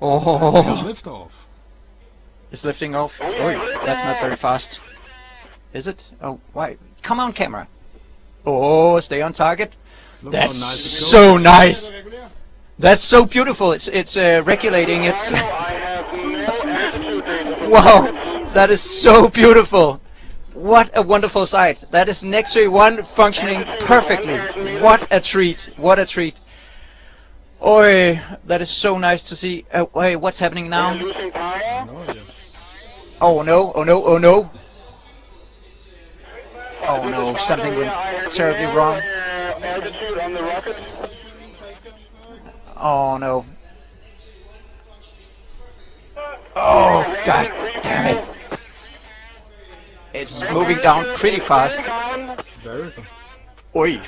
Oh, Lift off. it's lifting off. Oh, that's not very fast. Is it? Oh, why? Come on, camera. Oh, stay on target. Look That's how nice it's so nice. That's so beautiful. It's regulating. It's wow. That is so beautiful. What a wonderful sight. That is Nexøy 1 functioning perfectly. What a treat. What a treat. Oi, that is so nice to see. Wait, what's happening now? No idea. Oh no, oh no, oh no. Oh no, something went terribly wrong. Oh no. Oh, god damn it. It's moving down pretty fast. Very good. Oi.